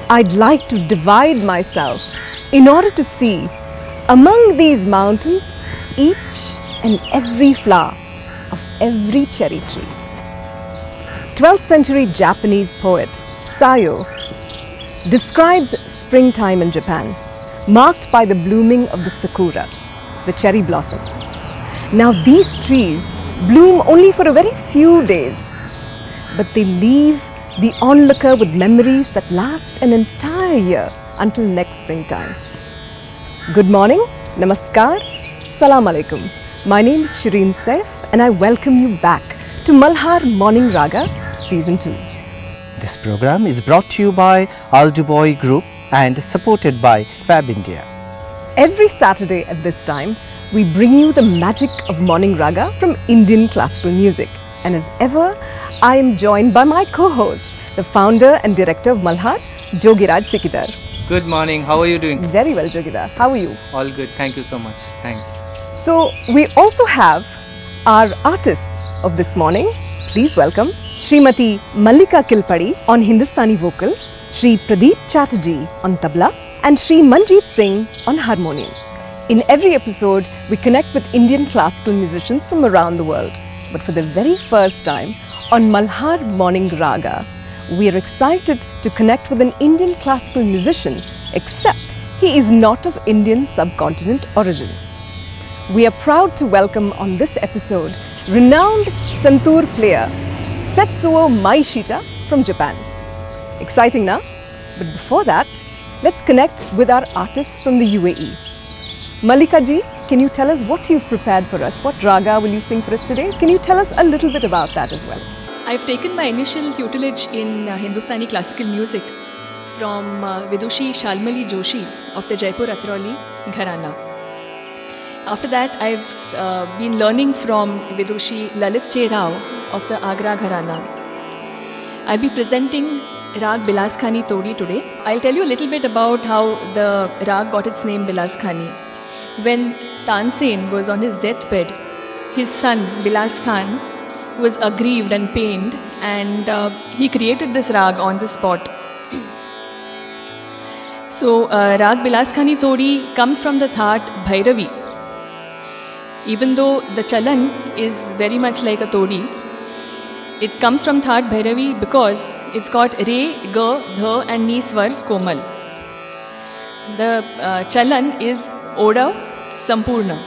I'd like to divide myself in order to see among these mountains each and every flower of every cherry tree. 12th century Japanese poet Saif describes springtime in Japan, marked by the blooming of the sakura, the cherry blossom. Now these trees bloom only for a very few days, but they leave the onlooker with memories that last an entire year until next springtime. Good morning, namaskar, salam alaikum. My name is Shereen Saif and I welcome you back to Malhaar Morning Raga Season 2. This program is brought to you by Dobowi Group and supported by Fabindia. Every Saturday at this time, we bring you the magic of Morning Raga from Indian classical music. And as ever, I am joined by my co-host, the founder and director of Malhaar, Jogiraj Sikidar. Good morning, how are you doing? Very well, Jogiraj. How are you? All good, thank you so much, thanks. So, we also have our artists of this morning. Please welcome Srimati Mallika Kilpady on Hindustani vocal, Shri Pradeep Chatterjee on Tabla, and Shri Manjeet Singh on Harmonium. In every episode, we connect with Indian classical musicians from around the world. But for the very first time on Malhaar Morning Raga, we are excited to connect with an Indian classical musician, except he is not of Indian subcontinent origin. We are proud to welcome on this episode renowned Santoor player Setsuo Miyashita from Japan. Exciting now? But before that, let's connect with our artists from the UAE. Mallika ji, can you tell us what you've prepared for us? What raga will you sing for us today? Can you tell us a little bit about that as well? I've taken my initial tutelage in Hindustani classical music from Vidushi Shalmali Joshi of the Jaipur Atrauli Gharana. After that, I've been learning from Vidushi Lalit Che Rao of the Agra Gharana. I'll be presenting Rag Bilas Khani Todi today. I'll tell you a little bit about how the rag got its name Bilas Khani. When Tansen was on his deathbed, his son Bilas Khan was aggrieved and pained, and he created this rag on the spot. So Rag Bilas Khani Todi comes from the Thaat Bhairavi. Even though the chalan is very much like a Todi, it comes from Thaat Bhairavi because it's got Re, Ga, Dha and Ni swars komal. The chalan is Oda Sampurna.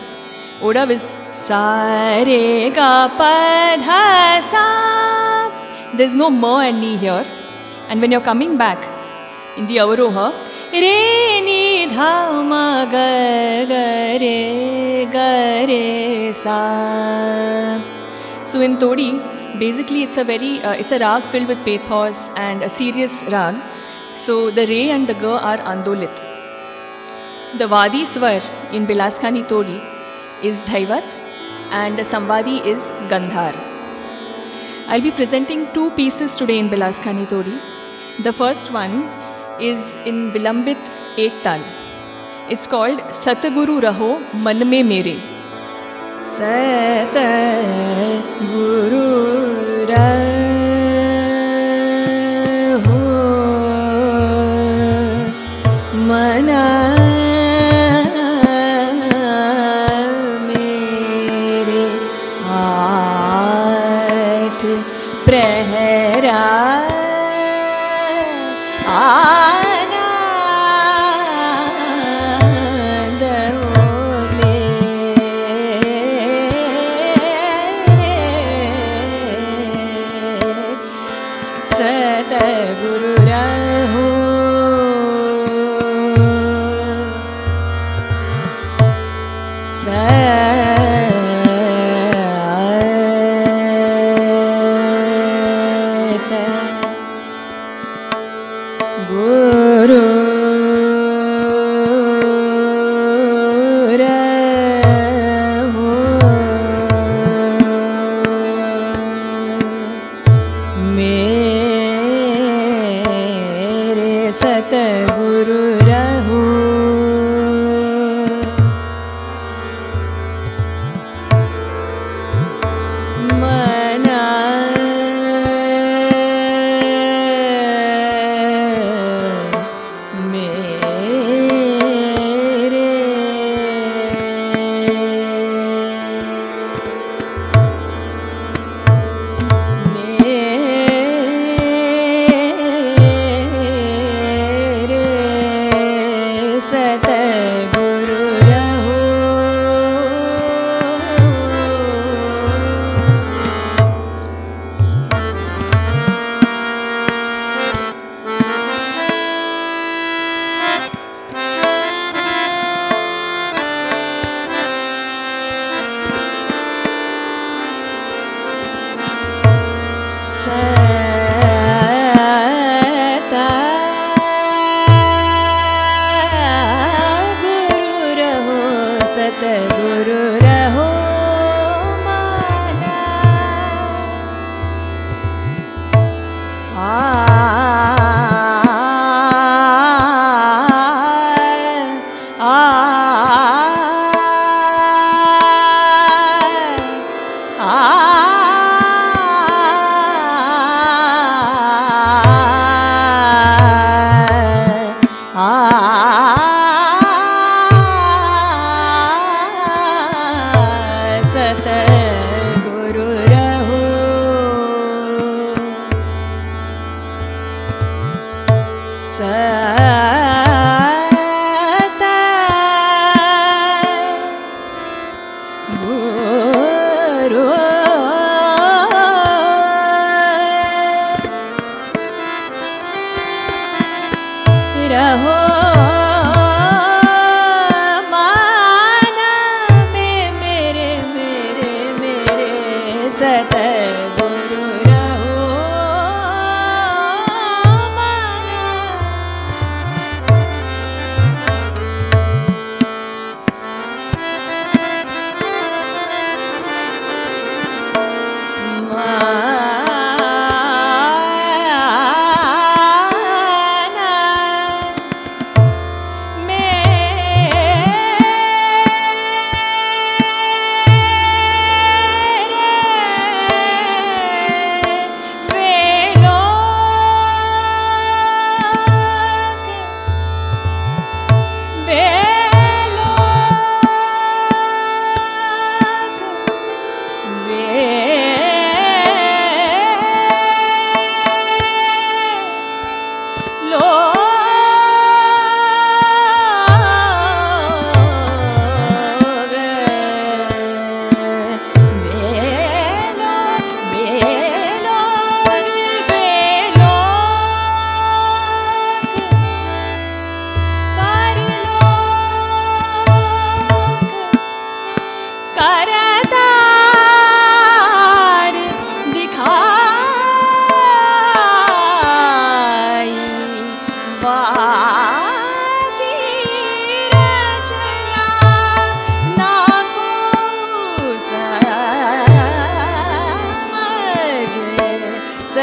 Oda is Sa, Re, Ga, Pa, Dha, Sa. There's no Ma and Ni here. And when you're coming back in the Avaroha, Re, Ni, Dha, Ma, Ga, Ga, Re, Sa. So in Todi, basically it's a rag filled with pathos and a serious rag. So the Re and the Ga are Andolit. The Vadi Swar in Bilas Khani Todi is Dhaivat and the Samvadi is Gandhar. I'll be presenting two pieces today in Bilaskhani Todi. The first one is in Vilambit Ek Tal. It's called Satguru Raho Man Mein Mere. Satguru Raho Mana Mere Aat Prehara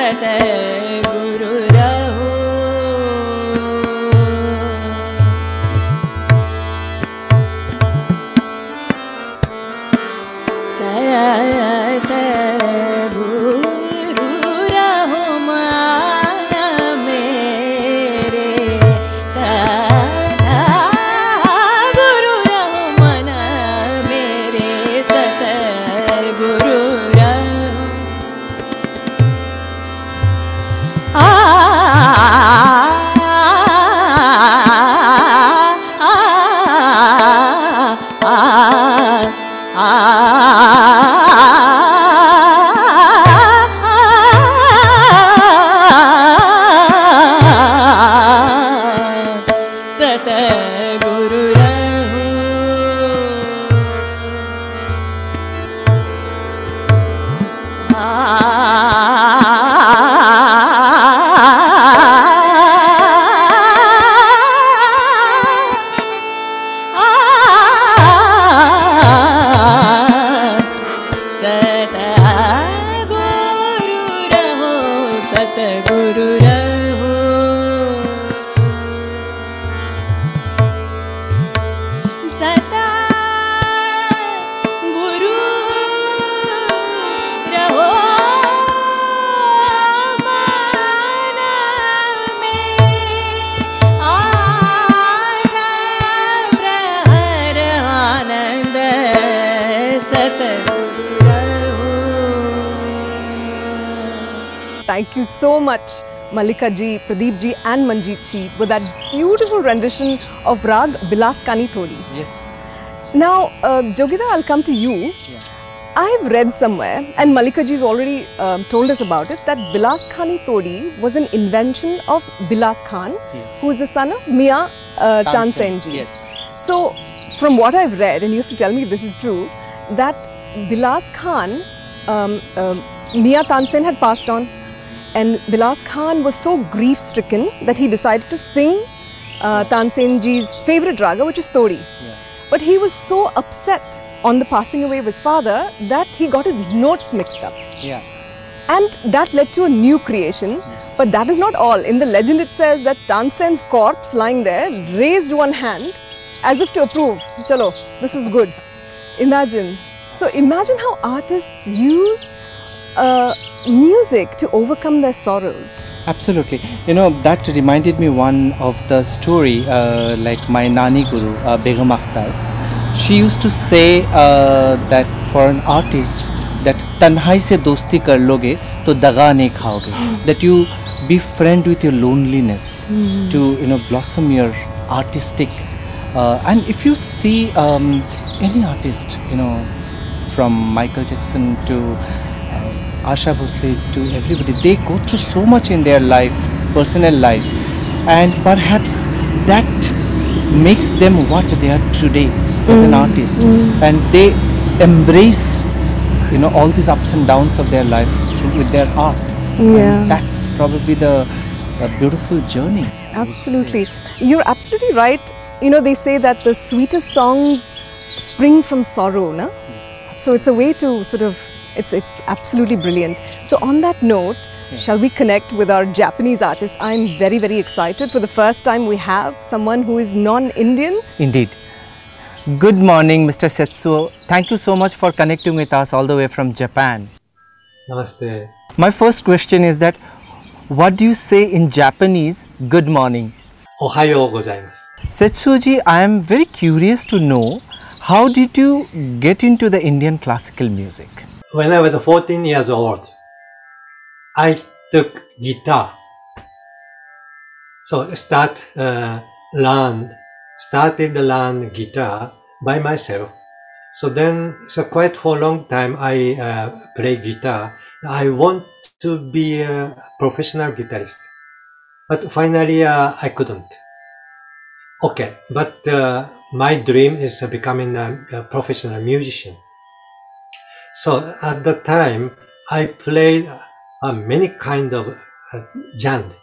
सतगुरु रहो Thank you so much, Mallika ji, Pradeep ji and Manjeet ji, with that beautiful rendition of Rag Bilas Khani Thodi. Yes. Now, Jogida, I'll come to you. Yeah. I've read somewhere, and Mallika ji's already told us about it, that Bilas Khani Todi was an invention of Bilas Khan, Yes. who is the son of Mia Tansen ji. Yes. So, from what I've read, and you have to tell me if this is true, that Bilas Khan, Mia Tansen had passed on, and Bilas Khan was so grief-stricken that he decided to sing Tansen ji's favorite raga, which is Todi. Yeah. But he was so upset on the passing away of his father that he got his notes mixed up. Yeah. And that led to a new creation. Yes. But that is not all. In the legend it says that Tansen's corpse lying there raised one hand as if to approve. Chalo, this is good. Imagine. So imagine how artists use music to overcome their sorrows. Absolutely. You know, that reminded me one of the story, like my Nani Guru, Begum Akhtar. She used to say that for an artist, that tanhai se dosti kar loge to daga nahi khaoge. That you be friend with your loneliness to, you know, blossom your artistic. And if you see any artist, you know, from Michael Jackson to Asha Bhosle to everybody, they go through so much in their life, personal life, and perhaps that makes them what they are today as an artist, and they embrace, you know, all these ups and downs of their life through with their art. Yeah. And that's probably the beautiful journey. Absolutely. You're absolutely right. You know, they say that the sweetest songs spring from sorrow, na? Yes. So it's a way to sort of, it's absolutely brilliant. So on that note, shall we connect with our Japanese artist? I'm very, very excited. For the first time, we have someone who is non-Indian. Indeed. Good morning, Mr. Setsuo. Thank you so much for connecting with us all the way from Japan. Namaste. My first question is that, what do you say in Japanese, good morning? Ohayo gozaimasu. Setsuo-ji, I am very curious to know, how did you get into the Indian classical music? When I was 14 years old, I took guitar. So started to learn guitar by myself. So then, quite for a long time, I play guitar. I want to be a professional guitarist, but finally I couldn't. Okay, but my dream is becoming a professional musician. So at the time, I played many kind of genre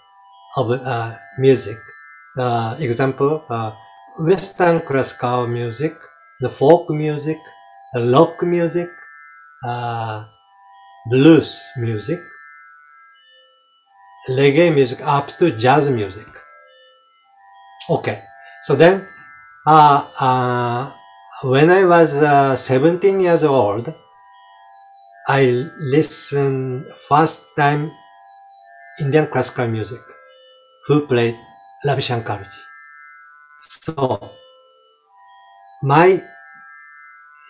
of music. Example, Western classical music, the folk music, rock music, blues music, reggae music up to jazz music. Okay, so then when I was 17 years old, I listened first time Indian classical music, who played Ravi Shankarji. So my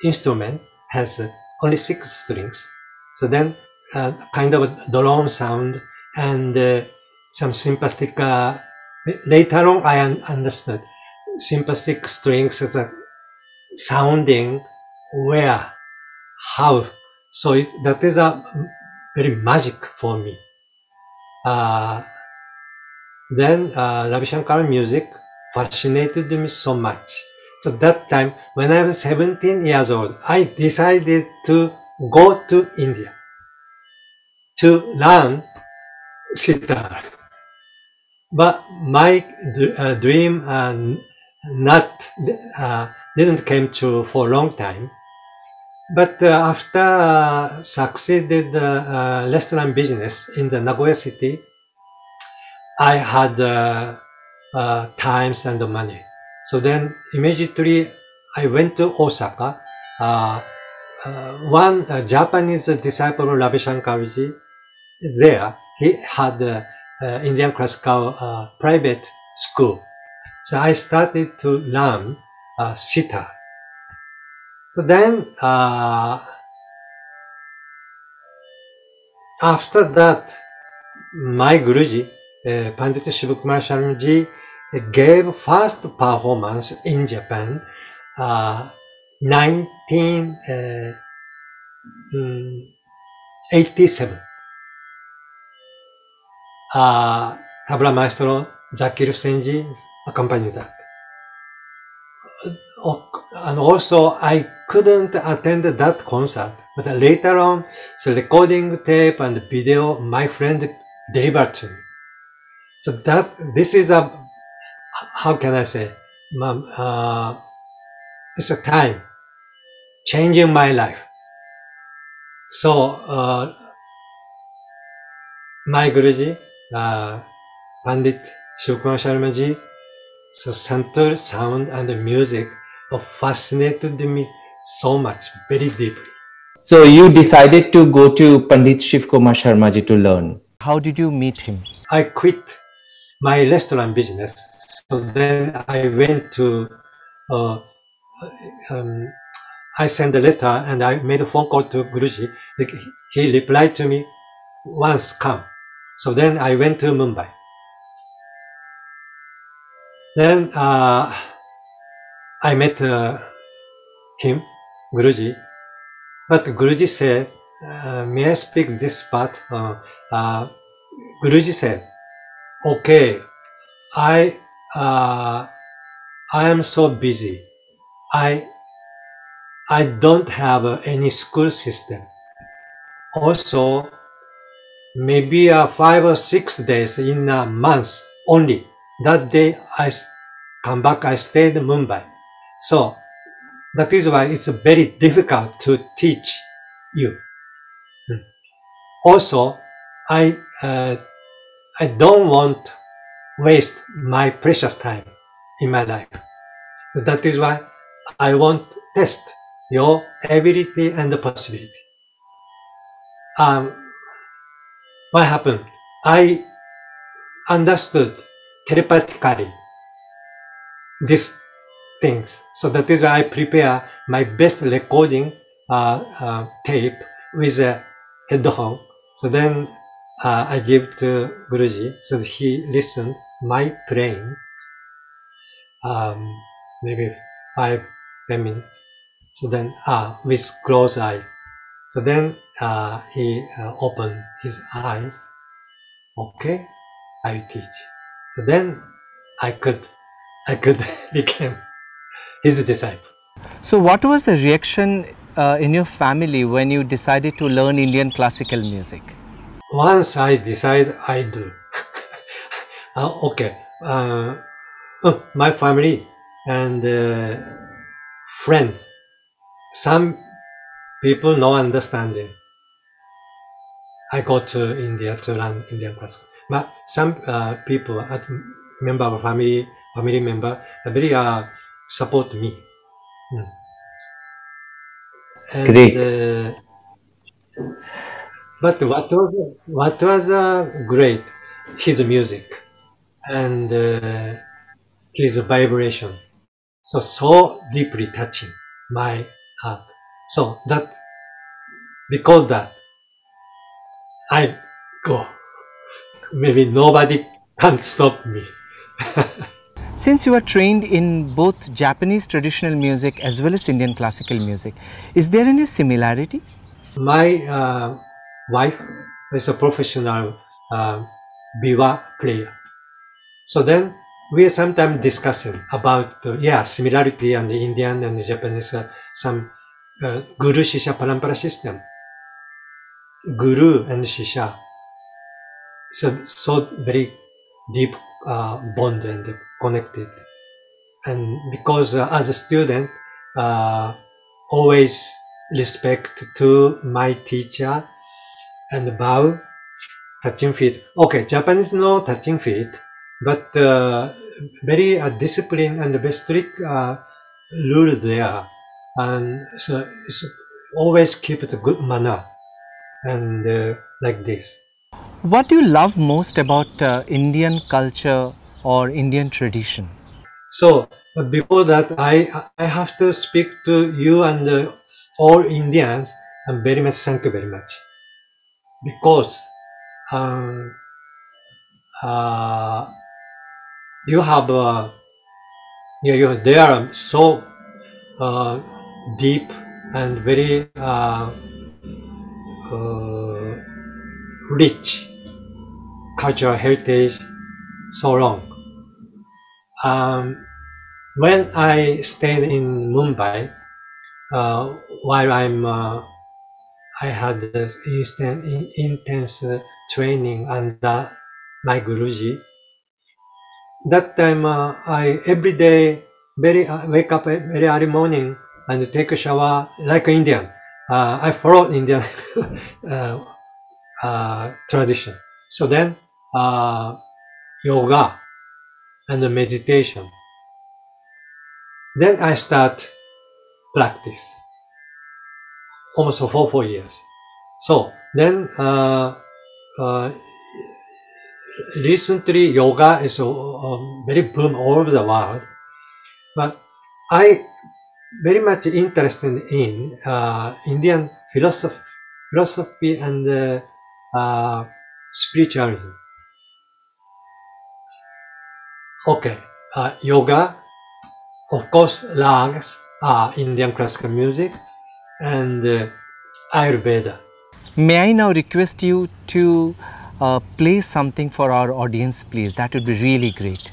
instrument has only 6 strings. So then kind of a drone sound and some sympathetic, later on I understood sympathetic strings as a sounding where, how. So that is a very magic for me. Then Ravi Shankar music fascinated me so much. So that time, when I was 17 years old, I decided to go to India to learn sitar. But my dream didn't come true for a long time. But after succeeded restaurant business in the Nagoya city, I had times and money. So then immediately I went to Osaka. One Japanese disciple of Ravi Shankarji there, he had Indian classical private school. So I started to learn sitar. So then after that, my Guruji, Pandit Shivakumar Sharmaji, gave first performance in Japan, 1987. Tabla maestro Zakir Senji accompanied that. And also, I couldn't attend that concert, but later on, the recording tape and video my friend delivered to me. So this is how can I say, it's a time changing my life. So, my Guruji, Pandit Shivakumar Sharmaji, so Santoor sound and music fascinated me so much, very deeply. So you decided to go to Pandit Shiv Kumar Sharmaji to learn. How did you meet him? I quit my restaurant business. So then I went to, I sent a letter and I made a phone call to Guruji. He replied to me, once come. So then I went to Mumbai. Then I met him, Guruji. But Guruji said, may I speak this part? Guruji said, okay, I am so busy. I don't have any school system. Also, maybe 5 or 6 days in a month only. That day I come back, I stayed in Mumbai. So that is why it's very difficult to teach you. Also, I don't want to waste my precious time in my life. That is why I want to test your ability and the possibility. What happened? I understood telepathically these things. So that is why I prepare my best recording tape with a headphone. So then I give to Guruji. So he listened my playing, maybe 5-10 minutes. So then with closed eyes. So then he opened his eyes. Okay, I will teach. So then I could become his disciple. So what was the reaction in your family when you decided to learn Indian classical music? Once I decide, I do. Okay, my family and friend, some people no understanding. I go to India to learn Indian classical. But some people, member of family member, very support me. And, Great. But what was great, his music and his vibration. So deeply touching my heart. So that because that I go. Maybe nobody can stop me. Since you are trained in both Japanese traditional music as well as Indian classical music, is there any similarity? My wife is a professional biwa player. So then we are sometimes discussing about similarity and the Indian and the Japanese some guru shisha parampara system. Guru and shisha, so very deep bond and connected. And because as a student, always respect to my teacher and bow, touching feet. Okay, Japanese no touching feet, but very disciplined and very strict rule there. And so it's always keep it a good manner and like this. What do you love most about Indian culture or Indian tradition? So before that, I have to speak to you and all Indians. And very much thank you very much because um, uh, you have they are so deep and very rich cultural heritage so long. When I stayed in Mumbai, while I had this intense training under my Guruji. That time, I every day wake up very early morning and take a shower like an Indian. I follow Indian tradition. So then, yoga and meditation. Then I start practice almost for 4 years. So then, recently yoga is very boom all over the world, but I very much interested in Indian philosophy and spiritualism. Okay, yoga, of course, ragas are Indian classical music, and Ayurveda. May I now request you to play something for our audience, please? That would be really great.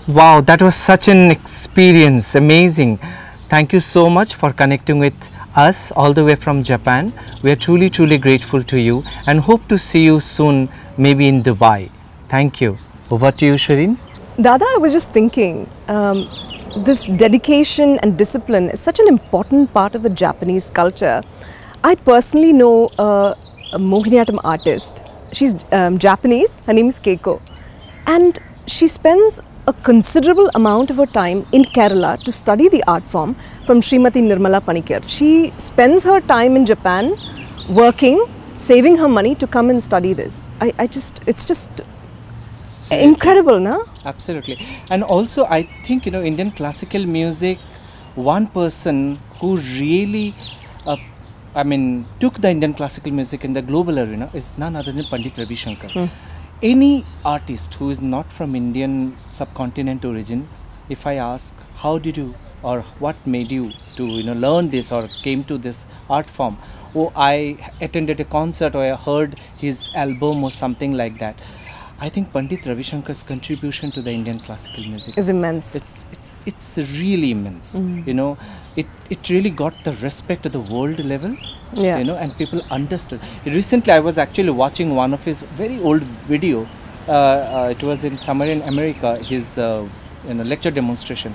Wow, that was such an experience, amazing. Thank you so much for connecting with us all the way from Japan. We are truly, truly grateful to you and hope to see you soon, maybe in Dubai. Thank you. Over to you, Shereen. Dada, I was just thinking, this dedication and discipline is such an important part of the Japanese culture. I personally know a Mohiniyattam artist. She's Japanese, her name is Keiko, and she spends a considerable amount of her time in Kerala to study the art form from Srimati Nirmala Panikar. She spends her time in Japan working, saving her money to come and study this. It's just incredible, na? Absolutely. And also I think, you know, Indian classical music, one person who really took the Indian classical music in the global arena is none other than Pandit Ravi Shankar. Any artist who is not from Indian subcontinent origin, if I ask how did you or what made you to learn this or came to this art form, oh, I attended a concert or I heard his album or something like that. I think Pandit Ravi Shankar's contribution to the Indian classical music is immense. It's really immense. You know, it really got the respect at the world level. Yeah. You know, and people understood. Recently, I was actually watching one of his very old video. It was in somewhere in America. His lecture demonstration.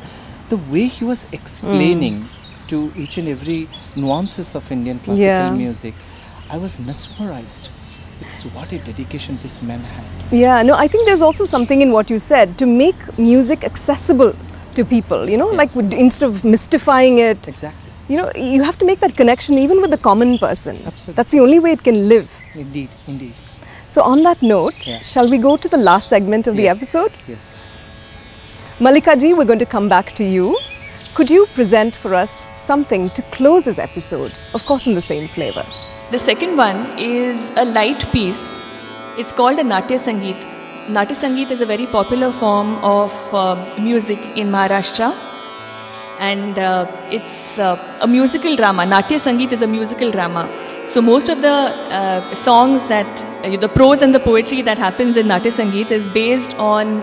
The way he was explaining to each and every nuances of Indian classical music, I was mesmerized. It's what a dedication this man had. Yeah, no, I think there's also something in what you said to make music accessible to people, you know, like instead of mystifying it. Exactly. You know, you have to make that connection even with the common person. Absolutely. That's the only way it can live. Indeed, indeed. So on that note, shall we go to the last segment of the episode? Yes. Mallika ji, we're going to come back to you. Could you present for us something to close this episode, of course in the same flavor? The second one is a light piece. It's called a Natty Sangeeth. Natty Sangeeth is a very popular form of music in Maharashtra, and it's a musical drama. Natty Sangeeth is a musical drama. So most of the songs that, the prose and the poetry that happens in Natty Sangeeth is based on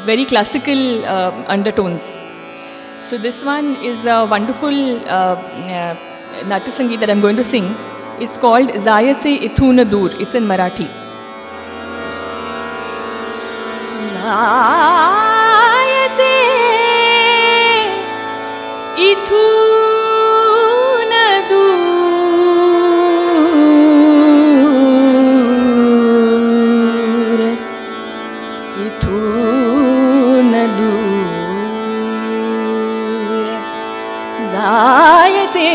very classical undertones. So this one is a wonderful Natty Sangeeth that I'm going to sing. It's called Zayatse Ithuna Dur. It's in Marathi. Zayatse Ithuna Dur. Ithuna Dur. Zayatse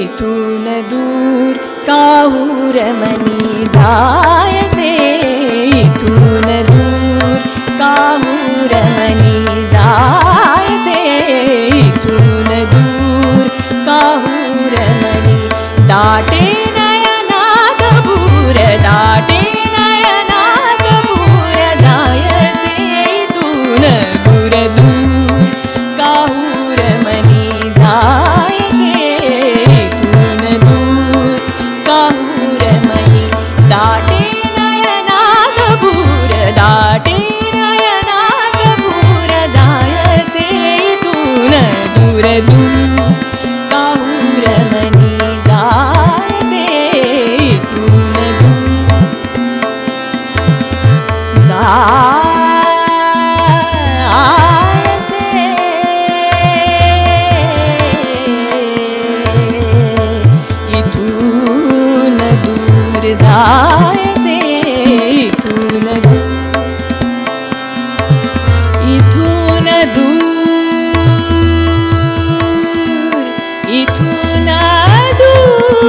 Ithuna Dur. Kahuramani Zayatse Ithuna Dur. Kahuramani Zayatse Ithuna Dur. Kahuramani Date Nayana Kabura Date Nayana Kabura Zayatse Ithuna Dur Dur. Kahuramani Zayatse Ithuna Dur. Kahuramani Date Nayana Kabura Date Nayana Kabura Zayatse Ithuna Dur Dur. Kahuramani Zayatse Ithuna Dur. Zayatse Ithuna Dur. Zayatse Ithuna Dur. Ithuna Dur. Ithuna Dur.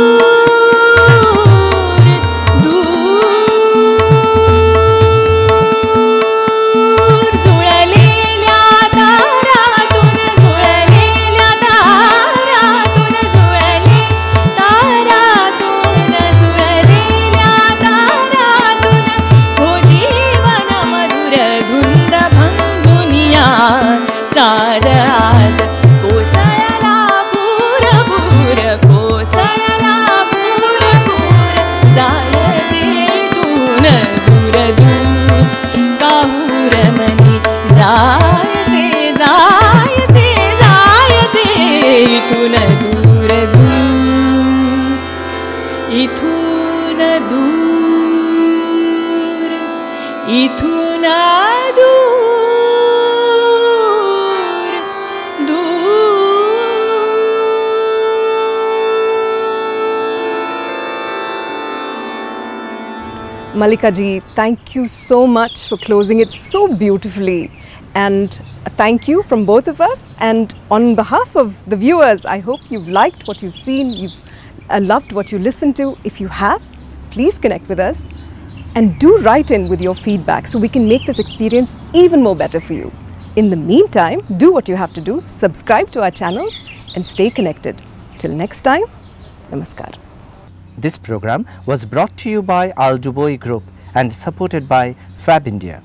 Dur. Zulaleल्या तारातून zulaleल्या तारातून zulale तारातून zulaleल्या तारातून हो जीवन मधुर धुंद भंगुनिया साद आज कोसळला पूर पूर कोसळला पूर पूर जायचे इथून दूर दूर काहुरमनी Mallika ji, thank you so much for closing it so beautifully. And thank you from both of us. And on behalf of the viewers, I hope you've liked what you've seen, you've loved what you listened to. If you have, please connect with us and do write in with your feedback so we can make this experience even more better for you. In the meantime, do what you have to do, subscribe to our channels and stay connected. Till next time, namaskar. This program was brought to you by Dobowi Group and supported by Fabindia.